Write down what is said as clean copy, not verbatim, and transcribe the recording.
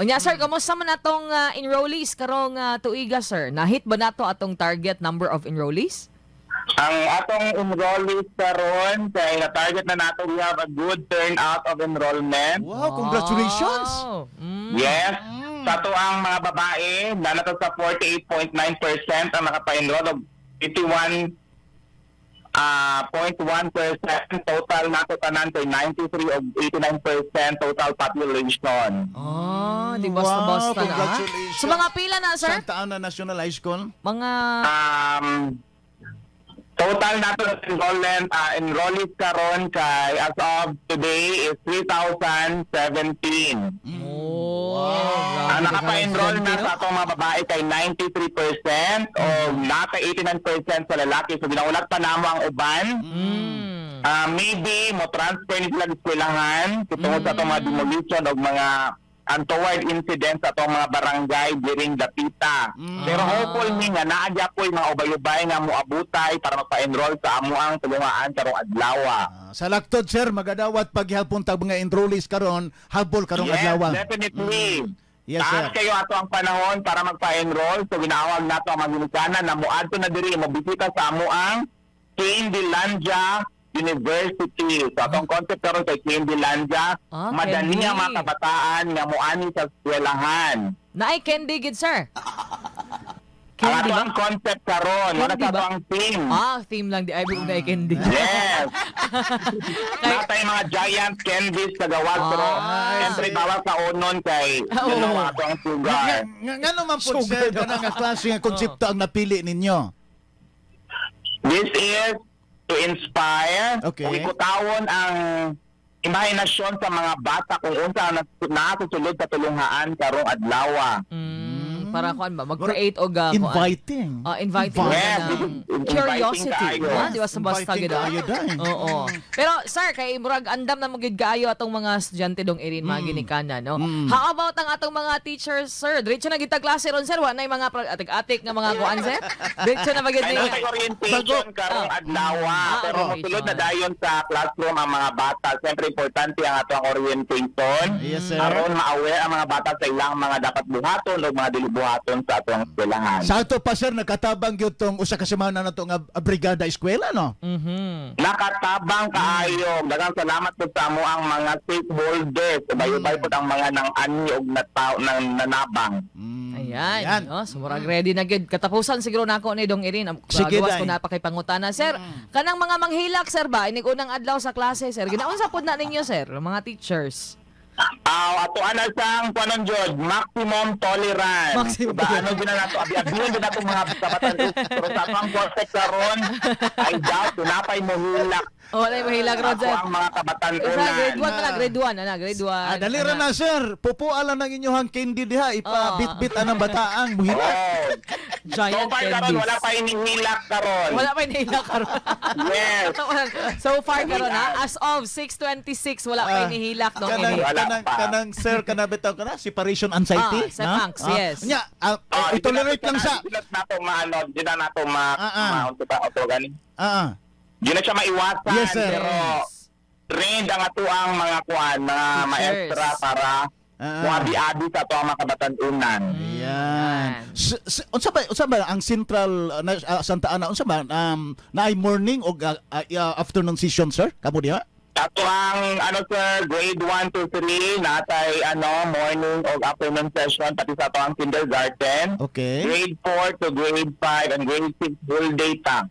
Unya sir, kamusta man atong enrollees karong tuiga sir? Nahit ba nato atong target number of enrollees? Ang atong enrollees karon kay na-target na nato, we have a good turnout of enrollment. Wow, congratulations! Wow. Yes. Sa to ang mga babae, nanato sa 48.9% ang nakapa-enroll of 51.1%. Total nato tanan kay 93 of 89% total population. Di basta-basta na. Congratulations. So mga pila na sir? Santa Ana National High School? Mga... Total nato na enrollees karon kay as of today is 3,017. Ang nakapa-enroll na sa atong mga babae kay 93% o nata 89% sa lalaki. So ginaulat pa namo ang uban. Maybe mo transfer ni sila eskwelahan tungod sa atong mga demolition o mga untoward incidents sa atong mga barangay during dapita. Pero hopeful ni nga naadya po yung mga ubay-ubay nga moabutay para magpa-enroll sa amuang tulungaan karong adlaw. Sa laktod sir, magadawat paghihapon tag mga enrollees karon, habol karong adlaw. Yes, definitely. Yes, sir. Taas kayo ato ang panahon para magpa-enroll. So ginawag nato ang mga ginikanan na moadto na diri mobisita sa amuang Candylandia University. So atong concept karon kay Candylandia, madani ang mga kabataan nga moani sa eskwelahan. Naay candy gid sir. Ang Candy ato ba? ang concept karon, wala Candy sa ba? ang theme. Theme lang di ay bug na candy. Yes. Natay mga giant candies sa gawag pero siyempre bawal sa unon kay ato ang sugar. Nga naman po sir, kanang nga klase nga konsepto ang napili ninyo? This is to inspire, Okay. ikutawon ang imahinasyon sa mga bata kung unsa nasusulod sa tulunghaan karong adlaw. Para kuan ba mag-create og Inviting. inviting Yes, ng curiosity. Di ba sa basta Inviting gid? kayo dahil. Oo. Pero sir, kay murag andam na magid kaayo atong mga estudyante dong irin mga ginikanan, no? How about ang atong mga teachers, sir? Diretso na gid klase ron sir, wa nay mga atik-atik nga mga kuan sir. Diretso na magid Ay, nasa orientation karong adlaw. Pero musulod na dayon sa classroom ang mga bata. Siyempre, importante ang atong orientation. Yes, sir. Aron ma-aware ang mga bata sa ilang mga dapat buhaton o mga dili buhaton sa atong eskwelahan. Sa ato pa sir, nakatabang yun tong usa ka semana na to nga brigada eskwela, no? Nakatabang kaayo. Daghang salamat po sa amo ang mga stakeholders. Bayo-bayo po ang mga nang ani og nanabang. Ayan. No? So, murag ready na gid. Katapusan siguro nako ni dong irin. Sige, Gawas Day. ko na pa kay pangutana. Sir, kanang mga manghilak, sir ba? Inig unang adlaw sa klase, sir. Ginaunsa pod na ninyo, sir? Mga teachers. Ato ana sang kuanon jud, maximum tolerance. Maximum Diba, ano gina nato abi-abiyon gid nato mga kabatan pero sa pang context karon I doubt napay mo hilak. Wala yung mahilak ron, sir. Ang mga kabatan unan. Grade 1 na, grade 1. Grade 1. Dali ra na sir, pupualan ng inyong candy diha, ipabit-bit anang bataang buhira. So Giant far karon candies. wala pa inihilak karon. Wala pa yung nahilak karon. Yes. So far karon ha, as of 6:26 wala pa yung nahilak nung ini. Kanang sir, kanabitaw ka na, separation anxiety. Sa punks, yes. Nya, itolerate lang sa... Di na nato unto pa auto gani. Di na siya maiwasan. Yes, sir. Pero trained ang ato ang mga kuan, mga maestra para muabi-abi sa ato ang mga kabatan-unan. Yan. Unsa ba ang central Santa Ana unsa ba naay morning o afternoon session sir? Kamo diha? Ato ang sir, grade 1 to 3 natay morning o afternoon session pati sa ato ang kindergarten. Okay. Grade 4 to grade 5 and grade 6 full day ta.